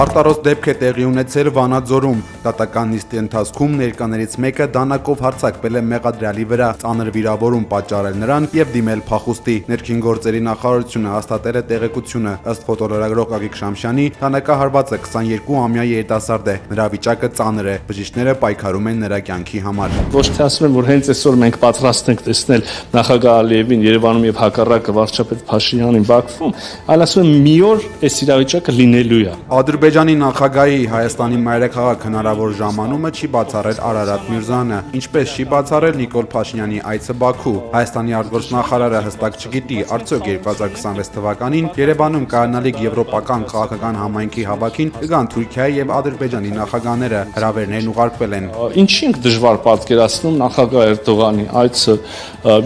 Արտարոց դեպք է տեղի ունեցել Վանաձորում։ Դատական նիստի ընթացքում ներկաներից մեկը դանակով հարձակվել է մեղադրյալի վրա, ծանր վիրավորում պատճառել նրան եւ դիմել փախուստի։ Ներքին գործերի նախարարությունը հաստատել է տեղեկությունը։ Ըստ ֆոտոլրագրող Գագիկ Շամշյանի, դանակահարվածը 22-ամյա երիտասարդ է։ Նրա վիճակը ծանր է։ Բժիշկները պայքարում են նրա կյանքի համար։ Ոչ թե ասում են, որ հենց այսօր մենք պատրաստ ենք տեսնել նախագահ Ալիևին Երևանում եւ հակառակը վարչապետ Փաշինյանին Բաքվում, այլ ասում են մի օր այս իրավիճակը լինելու է։ Ադրբեջանի նախագահի Հայաստանի մայրաքաղաք հնարավոր ժամանումը չի բացառել Արարատ Միրզյանը, ինչպես չի բացառել Նիկոլ Փաշինյանի այցը Բաքու։ Հայաստանի արտգործնախարարը հստակ չգիտի, արդյոք 2026 թվականին Երևանում կայանալիք եվրոպական քաղաքական համայնքի հավաքին կգան Թուրքիայի եւ Ադրբեջանի նախագահները, հրավերներն ուղարկվել են։ Ինչի ենք դժվար պատկերացնում նախագահ Էրդողանի այցը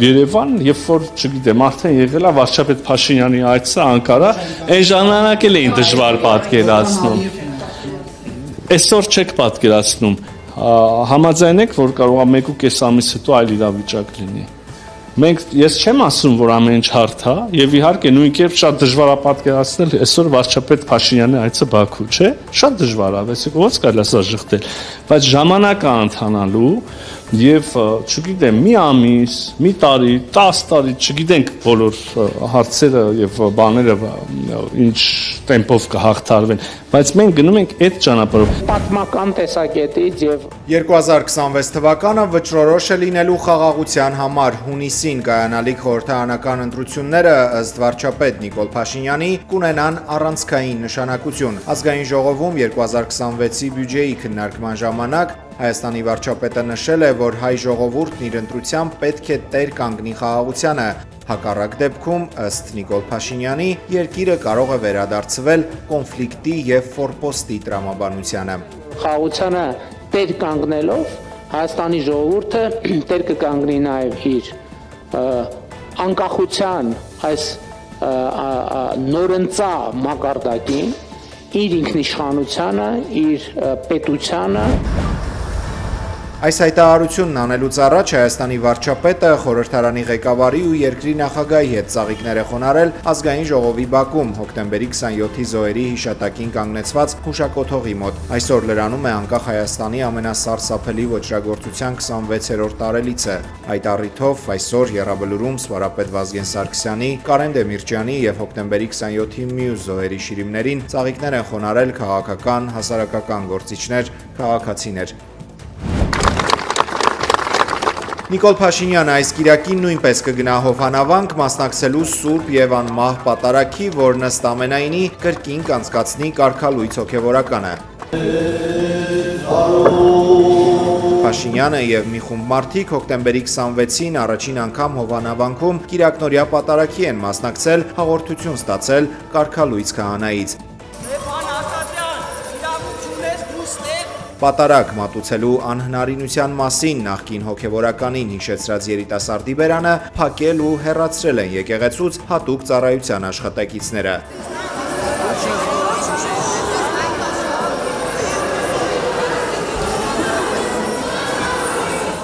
Երևան, երբ որ, չգիտեմ, արդեն եղել է վարչապետ Փաշինյանի այցը Անկարա, այն ժամանակ էլ էին դժվար պատկերացնում։ Այսօր չեք պատկերացնում, համաձայն եք, որ կարող է 1.5 ամիս հետո այլ իրավիճակ լինի։ Ես չեմ ասում, որ ամեն ինչ հարթ է, եւ իհարկե նույն կերպ շատ դժվար է պատկերացնել այսօր վարչապետ Փաշինյանի այցը Բաքու, չէ՞։ Շատ դժվար է, այսինքն ո՞նց կարելի է սա ժխտել, բայց ժամանակը ընթանալու եւ չգիտեմ, մի ամիս, մի տարի, 10 տարի, չգիտենք բոլոր հարցերը եւ բաները ինչ տեմպով կհաղթարվեն, բայց մենք գնում ենք այդ ճանապարհով։ Պատմական տեսակետից եւ 2026 թվականը վճռորոշ է լինելու խաղաղության համար։ Հունիսին կայանալիք խորհրդարանական ընտրությունները ըստ վարչապետ Նիկոլ Փաշինյանի կունենան առանցքային նշանակություն։ Ազգային ժողովում 2026-ի բյուջեի քննարկման ժամանակ Հայաստանի վարչապետը նշել է, որ հայ ժողովուրդն իր ընտրությամբ պետք է տեր կանգնի խաղաղությանը։ Հակառակ դեպքում, ըստ Նիկոլ Փաշինյանի, երկիրը կարող է վերադարձվել կոնֆլիկտի եւ ֆորպոստի տրամաբանությանը։ Խաղաղությանը տեր կանգնելով Հայաստանի ժողովուրդը տեր կկանգնի նաեւ իր անկախության այս նորընծա մակարդակին, իր ինքնիշխանությանը, իր պետությանը։ Այս հայտարարությունն անելուց առաջ Հայաստանի վարչապետը խորհրդարանի ղեկավարի ու երկրի նախագահի հետ ծաղիկներ է խոնարհել Ազգային ժողովի բակում հոկտեմբերի 27-ի զոհերի հիշատակին կանգնեցված հուշակոթողի մոտ։ Այսօր լրանում է անկախ Հայաստանի ամենասարսափելի ոճրագործության 26-րդ տարելիցը։ Այդ առիթով այսօր Եռաբլուրում Սվարապետ Վազգեն Սարգսյանի, Կարեն Դեմիրճյանի եւ հոկտեմբերի 27-ի մյուս զոհերի շիրիմներին ծաղիկներ են խոնարհել քաղաքական, հասարակական գործիչներ, քաղաքացիներ։ Նիկոլ Փաշինյանը այս կիրակին նույնպես կգնա Հովհանավանք մասնակցելու սուրբ եւ անմահ պատարագի, որն ըստ ամենայնի կրկին կանցկացնի կարգալույց հոգեվորականը։ Փաշինյանը եւ մի խումբ մարդիկ հոկտեմբերի 26-ին առաջին անգամ Հովհանավանքում կիրակնօրյա պատարագի են մասնակցել, հաղորդություն ստացել կարգալույց քահանայից։ Պատարագ մատուցելու անհնարինության մասին նախկին հոգևորականին հիշեցրած երիտասարդի բերանը փակել ու հեռացրել են եկեղեցուց հատուկ ծառայության աշխատակիցները։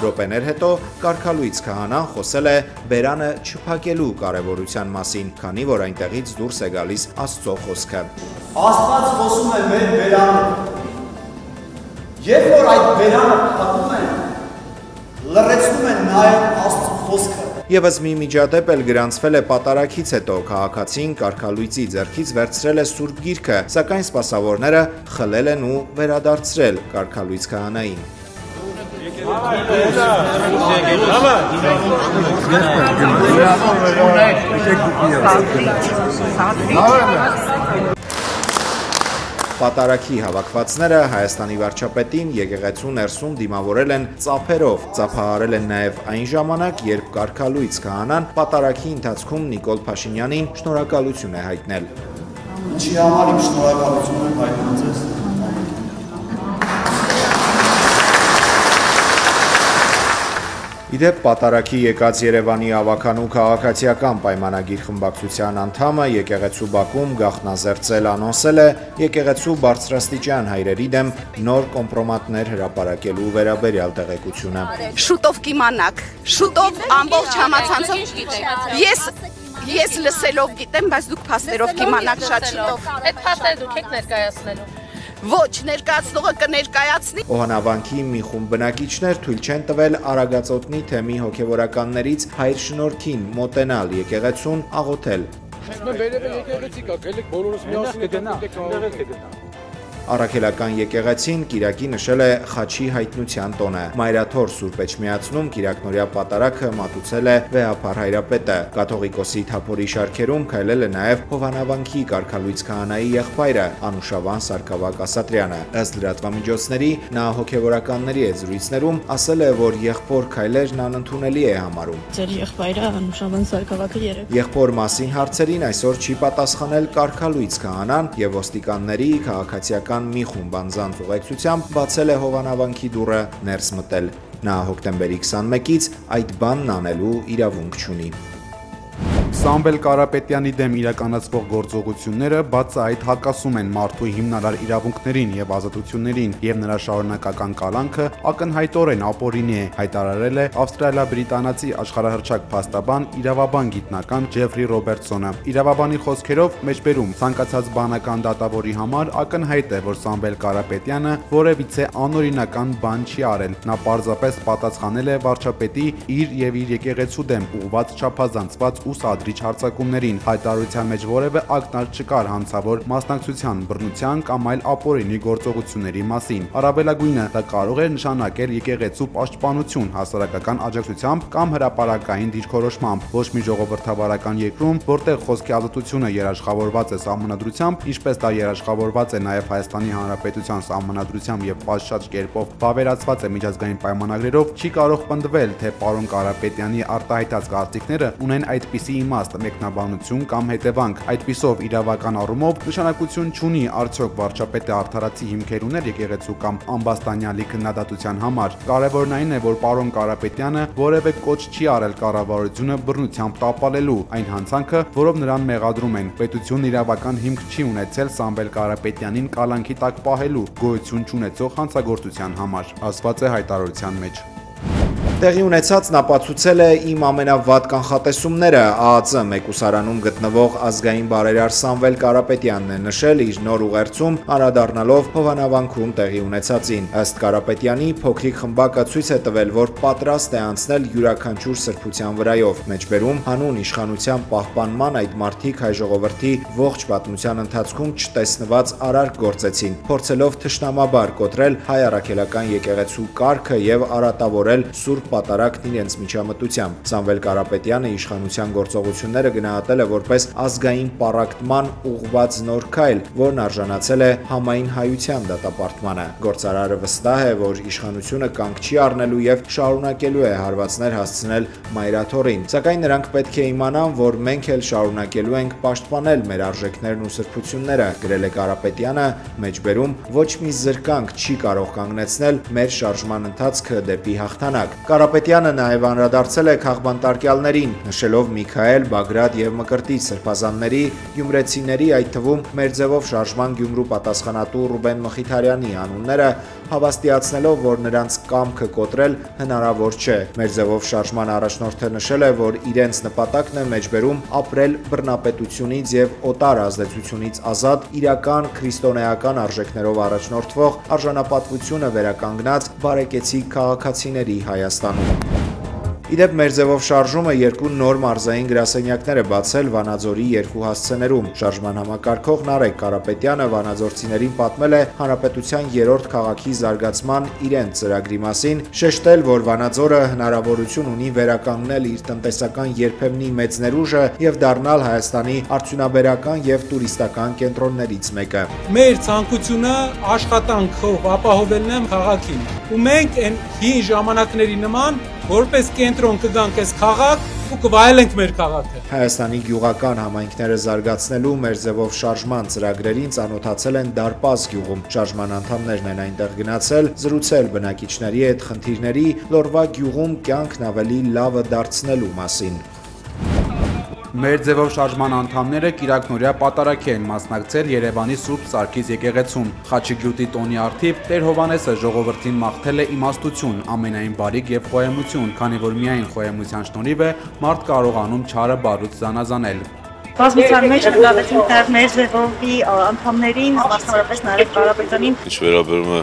Րոպեներ հետո կարգալույց քահանան խոսել է բերանը չփակելու կարևորության մասին, քանի որ այնտեղից դուրս է գալիս Աստծո խոսքը։ Աստված խոսում է մեր բերանով։ Երբ որ այդ բերանը փակում են, լրացնում են նաև Աստծո խոսքը։ Եվս մի միջադեպ էլ գրանցվել է պատարագից հետո, քաղաքացին կարգալույցի ձեռքից վերցրել է Սուրբ Գիրքը, սակայն սպասավորները խլել են ու վերադարձրել կարգալույց քահանային։ Պատարագի հավաքվածները Հայաստանի վարչապետին եկեղեցու ներսում դիմավորել են ծափերով, ծափահարել են նաև այն ժամանակ, երբ կարգալույց քահանան պատարագի ընթացքում Նիկոլ Փաշինյանին շնորհակալություն է հայտնել։ Ինչի համար իմ շնորհակալություն եմ հայտնել ձեզ։ Իդեպ պատարագի եկած Երևանի ավականու քաղաքացիական պայմանագիր խմբակցության անդամը եկեղեցու բակում գաղտնազերծել անոնսել է եկեղեցու բարձրաստիճան հայրերի դեմ նոր կոմպրոմատներ հրապարակելու վերաբերյալ տեղեկությունը։ Շուտով կիմանաք, շուտով ամբողջ համացանցով ես լսելով գիտեմ, բայց դուք փաստերով կիմանաք շատ շուտով։ Այդ փաստերը դուք եք ներկայացնելու։ Ոչ, ներկայացնողը կներկայացնի։ Օհանավանքի մի խումբ բնակիչներ թույլ չեն տվել Արագածոտնի թեմի հոգևորականներից հայր շնորհքին մոտենալ եկեղեցուն աղոթել։ Առաքելական եկեղեցին Կիրակի նշել է Խաչի հայտնության տոնը։ Մայրաթոր Սուրբ Էջմիածնում Կիրակնորյա պատարագը մատուցել է Վեհափառ հայրապետը։ Կաթողիկոսի թափորի շարքերում քայլել է նաև Հովանավանքի կարգալույց քահանայի եղբայրը Անուշավան Սարգսակ Ասատրյանը։ Ըստ լրատվամիջոցների նա հոգևորականների հետ զրույցներում ասել է, որ եղբոր քայլերն անընդունելի է համարում։ Ձեր եղբայրը Անուշավան Սարգսակը երեք։ Եղբոր մասին հարցերին այսօր չի պատասխանել կարգալույց քահանան եւ ոստիկանների քաղաքացիական մի խումբ անձանց ուղեկցությամբ բացել է Հովանավանքի դուռը ներս մտել։ Նա հոկտեմբերի 21-ից այդ բանն անելու իրավունք չունի։ Սամվել Կարապետյանի դեմ իրականացվող գործողությունները բացահայտ հակասում են մարդու հիմնարար իրավունքներին եւ ազատություններին եւ նրա շարունակական կալանքը ակնհայտորեն ապօրինի է, հայտարարել է ավստրալիա-բրիտանացի աշխարհահռչակ փաստաբան իրավաբան գիտնական Ջեֆրի Ռոբերտսոնը։ Իրավաբանի խոսքերով մեջբերում ցանկացած բանական դատավորի համար ակնհայտ է, որ Սամվել Կարապետյանը որևիցե անօրինական բան չի արել։ Նա պարզապես պատասխանել է վարչապետի իր եւ իր եկեղեցու դեմ ուղղված չափազանցված ու սադրիչ հարձակումներին, հայտարարության մեջ որևէ ակնարկ չկար հանցավոր մասնակցության, բռնության կամ այլ ապօրինի գործողությունների մասին։ Առավելագույնը դա կարող է նշանակել եկեղեցու պաշտպանություն հասարակական աջակցությամբ կամ հրապարակային դիրքորոշմամբ։ Ոչ մի ժողովրդավարական երկրում, որտեղ խոսքի ազատությունը երաշխավորված է սահմանադրությամբ, ինչպես դա երաշխավորված է նաև Հայաստանի Հանրապետության սահմանադրությամբ եւ պատշաճ կերպով վավերացված է միջազգային պայմանագրերով, չի կարող պնդվել, թե պարոն Կարապետյանի արտահայտած կարծիքները ունեն այդպիսի իմաստ, մեկնաբանություն կամ հետևանք։ Այդպիսով իրավական առումով նշանակություն չունի արդյոք վարչապետը արդարացի հիմքեր ուներ եկեղեցու կամ ամբաստանյալի քննադատության համար։ Կարևորն այն է, որ պարոն Կարապետյանը որևէ կոչ չի արել կառավարությունը բռնությամբ տապալելու այն հանցանքը, որով նրան մեղադրում են։ Պետությունն իրավական հիմք չի ունեցել Սամվել Կարապետյանին կալանքի տակ պահելու գոյություն չունեցող հանցագործության համար, ասված է հայտարարության մեջ։ Տեղի ունեցածն ապացուցել է իմ ամենավատ կանխատեսումները, ԱԱԾ մեկուսարանում գտնվող ազգային բարերար Սամվել Կարապետյանն է նշել իր նոր ուղերձում անդրադառնալով Հովանավանքում տեղի ունեցածին։ Ըստ Կարապետյանի, փոքրիկ խմբակը ցույց է տվել, որ պատրաստ է անցնել յուրաքանչյուր սրբության վրայով։ Մեջբերում հանուն իշխանության պահպանման այդ մարդիկ հայ ժողովրդի ողջ պատմության ընթացքում չտեսնված արարք գործեցին, փորձելով թշնամաբար կոտրել հայ առաքելական եկեղեցու կարգը եւ արատավորել սուրբ պատարագն իրենց միջամտությամբ։ Սամվել Կարապետյանը իշխանության գործողությունները գնահատել է որպես ազգային պառակտման ուղղված նոր քայլ, որն արժանացել է համայն հայության դատապարտմանը։ Գործարարը վստահ է, որ իշխանությունը կանգ չի առնելու եւ շարունակելու է հարվածներ հասցնել Մայրաթորին։ Սակայն նրանք պետք է իմանան, որ մենք էլ շարունակելու ենք պաշտպանել մեր արժեքներն ու սրբությունները, գրել է Կարապետյանը, մեջբերում ոչ մի զրկանք չի կարող կանգնեցնել մեր շարժման ընթացքը դեպի հաղթանակ։ Կարապետյանը նաև անդրադարձել է քաղբանտարկյալներին, նշելով Միքայել, Բագրատ եւ Մկրտիչ սրբազանների, գյումրեցիների, այդ թվում մեր ձևով շարժման Գյումրու պատասխանատու Ռուբեն Մխիթարյանի անունները, հավաստիացնելով, որ նրանց կամքը կոտրել հնարավոր չէ։ Մեր ձևով շարժման առաջնորդը նշել է, որ իրենց նպատակն է մեջբերում ապրել բռնապետությունից եւ օտար ազդեցությունից ազատ, իրական քրիստոնեական արժեքներով առաջնորդվող արժանապատվությունը վերականգնած բարեկեցիկ քաղաքացիների Հայաստանում։ Իդեպ մեր ձևով շարժումը երկու նոր մարզային գրասենյակներ է բացել Վանաձորի երկու հասցեներում։ Շարժման համակարգող Նարեկ Կարապետյանը վանաձորցիներին պատմել է հանրապետության 3-րդ քաղաքի զարգացման իրենց ծրագրի մասին, շեշտել, որ Վանաձորը հնարավորություն ունի վերականգնել իր տնտեսական երբեմնի մեծ ներուժը եւ դառնալ Հայաստանի արդյունաբերական եւ տուրիստական կենտրոններից մեկը։ Մեր ցանկությունը աշխատանքով ապահովելն է քաղաքին։ Ու մենք այն հին ժամանակների նման որպես կենտրոն կգանք այս քաղաք ու կվայելենք մեր քաղաքը։ Հայաստանի գյուղական համայնքները զարգացնելու մեր ձևով շարժման ծրագրերին ծանոթացել են Դարպաս գյուղում։ Շարժման անդամներն են այնտեղ գնացել, զրուցել բնակիչների հետ խնդիրների, Լորվա գյուղում կյանքն ավելի լավը դարձնելու մասին։ Մեր ձևով շարժման անդամները կիրակնորյա պատարագ են մասնակցել Երևանի Սուրբ Սարգիս եկեղեցում։ Խաչի գյուտի տոնի առթիվ Տեր Հովանեսը ժողովրդին մաղթել է իմաստություն, ամենայն բարիք եւ խոհեմություն, քանի որ միայն խոհեմության շնորհիվ է մարդ կարողանում չարը բարուց զանազանել։ բազմության մեջ նկատեցինք նաև մեր ժողովի անդամներին, մասնավորապես Նարեկ Կարապետյանին։ Ինչ վերաբերում է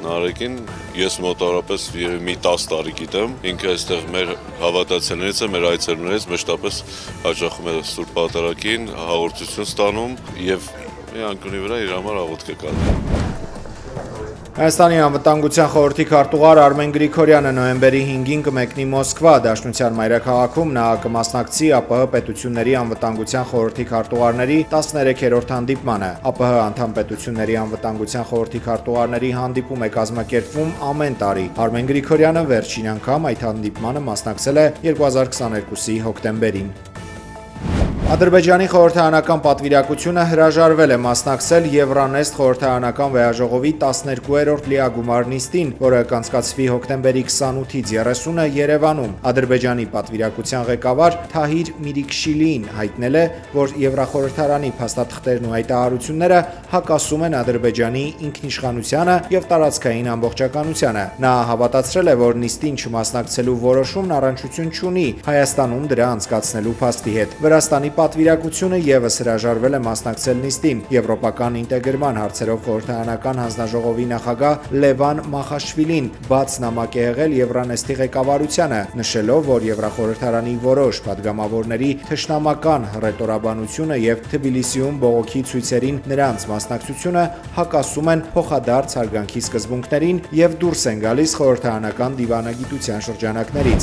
Նարեկին, ես մոտավորապես մի 10 տարի գիտեմ, ինքը այստեղ մեր հավատացյալներից է, մեր այցելուներից մշտապես հաճախում է Սուրբ Պատարագին, հաղորդություն ստանում եւ մի անկյունի վրա իր համար աղոթք է կատարում։ Հայաստանի անվտանգության խորհրդի քարտուղար Արմեն Գրիգորյանը նոյեմբերի 5-ին կմեկնի Մոսկվա, Դաշնության մայրաքաղաքում նա կմասնակցի ԱՊՀ պետությունների անվտանգության խորհրդի քարտուղարների 13-րդ հանդիպմանը։ ԱՊՀ անդամ պետությունների անվտանգության խորհրդի քարտուղարների հանդիպում է կազմակերպվում ամեն տարի։ Արմեն Գրիգորյանը վերջին անգամ այդ հանդիպմանը մասնակցել է 2022-ի հոկտեմբերին։ Ադրբեջանի խորհրդարանական պատվիրակությունը հրաժարվել է մասնակցել Եվրանեստ խորհրդարանական վեհաժողովի 12-րդ լիագումար նիստին, որը կանցկացվի հոկտեմբերի 28-ից 30-ը Երևանում։ Ադրբեջանի պատվիրակության ղեկավար Թահիր Միրիքշիլին հայտնել է, որ Եվրախորհրդարանի փաստաթղթերն ու հայտարարությունները հակասում են Ադրբեջանի ինքնիշխանությանը եւ տարածքային ամբողջականությանը։ Նա հավատացրել է, որ նիստին չմասնակցելու որոշումն առնչություն չունի Հայաստանում դրա անցկացնելու փաստի հետ։ Վրաստանի պատվիրակությունը եւս հրաժարվել է մասնակցել նիստին։ Եվրոպական ինտեգրման հարցերով խորհրդարանական հանձնաժողովի նախագահ Լևան Մախաշվիլին բաց նամակ է եղել Եվրանեստի ղեկավարությանը, նշելով, որ Եվրախորհրդարանի որոշ падգամավորների թշնամական հռետորաբանությունը եւ Թբիլիսիում բողոքի ցույցերին նրանց մասնակցությունը հակասում են փոխադարձ հարգանքի սկզբունքներին եւ դուրս են գալիս խորհրդարանական դիվանագիտության շրջանակներից։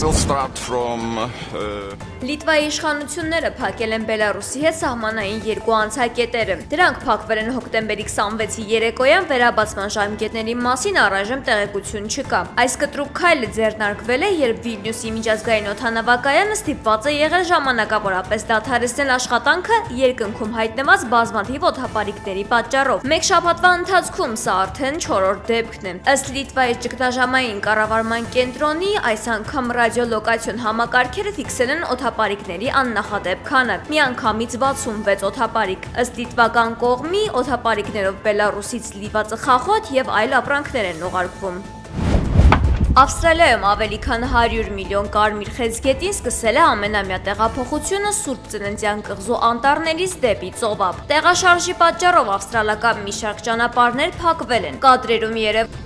Լիտվայի իշխանությունները փակել են Բելարուսի հետ սահմանային երկու անցակետերը։ Դրանք փակվել են հոկտեմբերի 26-ի երեկոյան, վերաբացման ժամկետների մասին առայժմ տեղեկություն չկա։ Այս կտրուկ քայլը ձեռնարկվել է, երբ Վիլնյուսի միջազգային օդանավակայանը ստիպված է եղել ժամանակավորապես դադարեցնել աշխատանքը երկնքում հայտնված բազմաթիվ օդապարիկների պատճառով։ Մեկ շաբաթվա ընթացքում սա արդեն 4-րդ դեպքն է։ Ըստ Լիտվայի ճգնաժամային կառավարման կենտրոնի, այս անգամ ռադիոլոկացիոն համակարգերը ֆիքսել են օդապարիկների աննախադեպ քանակը։ Միանգամից 66 օդապարիկ։ Ըստ լիտվական կողմի, օդապարիկներով Բելարուսից լիվա ծխախոտ եւ այլ ապրանքներ են ուղարկվում։ Ավստրալիայում ավելի քան 100 միլիոն կարմիր խեցգետին սկսել է ամենամյա տեղափոխությունը Սուրբ Ծննդյան կղզու անտառներից դեպի ծովափ։ Տեղաշարժի պատճառով ավստրալական մի շարք ճանապարհներ փակվել են։ Կադրերում երևում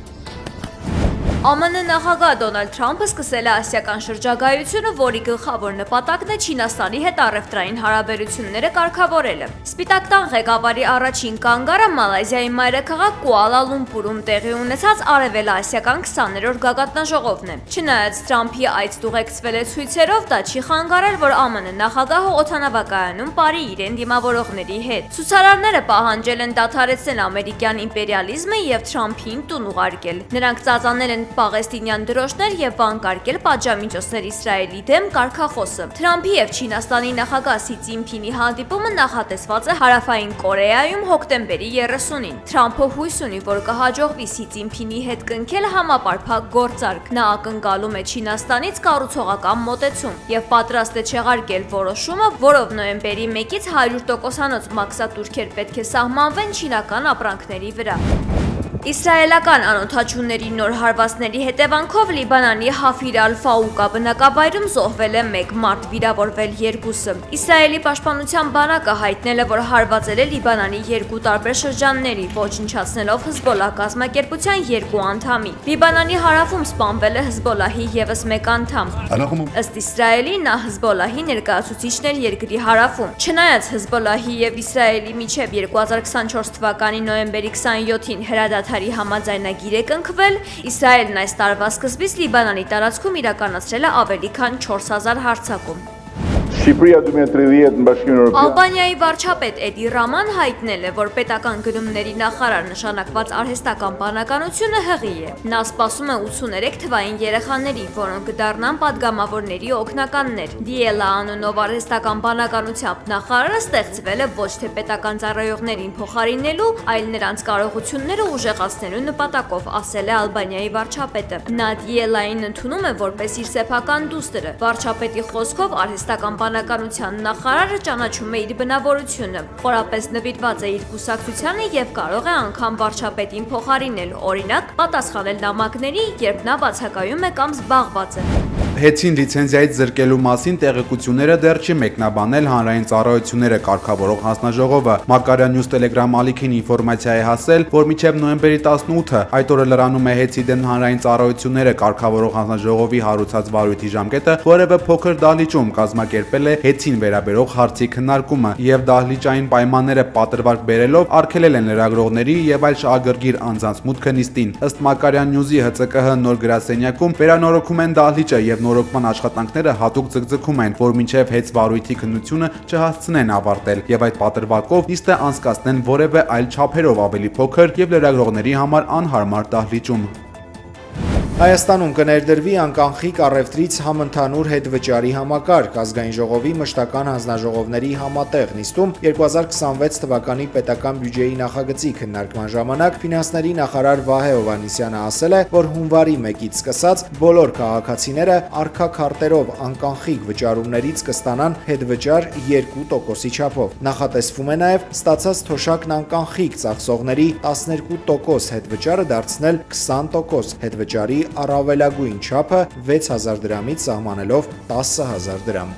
ԱՄՆ նախագահ Դոնալդ Թրամփը սկսել է ասիական շրջագայությունը, որի գլխավոր նպատակն է Չինաստանի հետ առևտրային հարաբերությունները կարգավորելը։ Սպիտակ տան ղեկավարի առաջին կանգառը Մալայզիայի մայրաքաղաք Կուալա Լումպուրում տեղի ունեցած արևելասիական 20-րդ գագաթնաժողովն է։ Չնայած Թրամփի այդ ստուգեցվել է ցույցերով, դա չի խանգարել, որ ԱՄՆ նախագահը օդանավակայանում բարի իրեն դիմավորողների հետ։ Ցուցարարները պահանջել են դադարեցնել ամերիկյան իմպերիալիզմը եւ Թրամփին տուն ուղարկել։ Նրանք ծածանել են Պաղեստինյան դրոշներ եւ վանկարկել պատժամիջոցներ Իսրայելի դեմ կարգախոսը։ Թրամփի եւ Չինաստանի նախագահ Սի Ցինփինի հանդիպումը նախատեսված է Հարավային Կորեայում հոկտեմբերի 30-ին։ Թրամփը հույս ունի, որ կհաջողվի Սի Ցինփինի հետ կնքել համապարփակ գործարք։ Նա ակնկալում է Չինաստանից կառուցողական մոտեցում եւ պատրաստ է չեղարկել որոշումը, որով նոյեմբերի 1-ից 100%-անոց մաքսատուրքեր պետք է սահմանվեն չինական ապրանքների վրա։ Իսրայելական անօդաչուների նոր հարվածների հետևանքով Լիբանանի Հաֆիր Ալ-Ֆաուկա բնակավայրում զոհվել է 1 մարդ, վիրավորվել 2-ը։ Իսրայելի պաշտպանության բանակը հայտնել է, որ հարվածել է Լիբանանի 2 տարբեր շրջանների, ոչնչացնելով Հզբոլլահ կազմակերպության 2 անդամի։ Լիբանանի հարավում սպանվել է Հզբոլլահի եւս 1 անդամ։ Ըստ Իսրայելի, նա Հզբոլլահի ներկայացուցիչն էր երկրի հարավում։ Չնայած Հզբոլլահի եւ Իսրայելի միջև 2024 թվականի նոյեմբերի 27-ին հրադադարի համաձայնագիր է կնքվել, Իսրայելն այս տարվա սկզբից Լիբանանի տարածքում իրականացրել է ավելի քան 4000 հարձակում։ Ալբանիայի վարչապետ Էդի Ռաման հայտնել է, որ պետական գնումների նախարար նշանակված արհեստական բանականությունը հղի է։ Նա սպասում է 83 թվային երեխաների, որոնք կդառնան падգամավորների օգնականներ։ Դիելա անունով արհեստական բանականությամբ նախարարը ստեղծվել է ոչ թե պետական ծառայողներին փոխարինելու, այլ նրանց կարողությունները ուժեղացնելու նպատակով, ասել է Ալբանիայի վարչապետը։ Նա Դիելային ընդունում է որպես իր սեփական դուստրը։ Վարչապետի խոսքով արհեստական բանականության նախարարը ճանաչում է իր բնավորությունը, խորապես նվիրված է իր կուսակցությանը եւ կարող է անգամ վարչապետին փոխարինել, օրինակ, պատասխանել նամակների, երբ նա բացակայում է կամ զբաղված է։ Հեցին լիցենզիայից զրկելու մասին տեղեկությունները դեռ չի մեկնաբանել հանրային ծառայությունները կարգավորող հանձնաժողովը։ Մակարյան News Telegram ալիքին ինֆորմացիա է հասել, որ մինչև նոյեմբերի 18-ը այդ օրը լրանում է Հեցի դեմ հանրային ծառայությունները կարգավորող հանձնաժողովի հարուցած վարույթի ժամկետը, որևէ փոքր դահլիճում կազմակերպել է Հեցին վերաբերող հարցի քննարկումը եւ դահլիճային պայմանները պատրվակ բերելով արգելել են լրագրողների եւ այլ շահագրգիռ անձանց մուտքը նիստին։ Ըստ Մակարյան News-ի ՀՑԿՀ նոր գրասենյակում վերանորոգում են դահլիճը եւ նորոգման աշխատանքները հատուկ ձգձգում են, որ մինչև Հեց վարույթի քննությունը չհասցնեն ավարտել եւ այդ պատրվակով նիստը անցկացնեն որևէ այլ չափերով ավելի փոքր եւ լրագրողների համար անհարմար դահլիճում։ Հայաստանում կներդրվի անկանխիկ առևտրից համընդհանուր հետվճարի համակարգ ազգային ժողովի մշտական հանձնաժողովների համատեղ նիստում 2026 թվականի պետական բյուջեի նախագծի քննարկման ժամանակ ֆինանսների նախարար Վահե Հովհաննիսյանը ասել է, որ հունվարի 1-ից սկսած բոլոր քաղաքացիները առկա քարտերով անկանխիկ վճարումներից կստանան հետվճար 2%-ի չափով։ Նախատեսվում է նաև ստացած թոշակն անկանխիկ ծախսողների 12% հետվճարը դարձնել 20% հետվճարի առավելագույն չափը 6000 դրամից սահմանելով 10000 դրամ։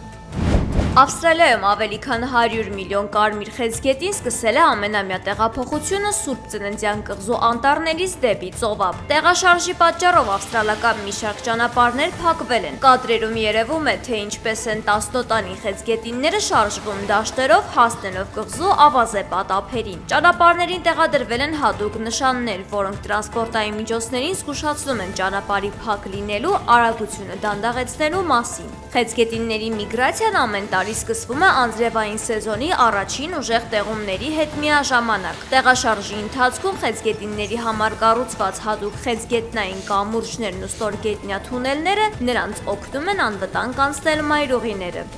Ավստրալիայում ավելի քան 100 միլիոն կարմիր խեցգետին սկսել է ամենամյա տեղափոխությունը Սուրբ Ծննդյան կղզու անտառներից դեպի ծովափ։ Տեղաշարժի պատճառով ավստրալական մի շարք ճանապարհներ փակվել են։ Կադրերում երևում է, թե ինչպես են 10 տանի խեցգետինները շարժվում դաշտերով, հասնելով կղզու ավազե պատափերին։ Ճանապարհներին տեղադրվել են հատուկ նշաններ, որոնք տրանսպորտային միջոցներին զգուշացնում են ճանապարհի փակ լինելու արագությունը դանդաղեցնելու մասին։ Խեցգետինների միգրացիան ամեն տարի սկսվում է անձրևային սեզոնի առաջին ուժեղ տեղումների հետ միաժամանակ։ Տեղաշարժի ընթացքում խեցգետինների համար կառուցված հատուկ խեցգետնային կամուրջներն ու ստորգետնյա թունելները նրանց օգնում են անվտանգ անցնել մայրուղիները։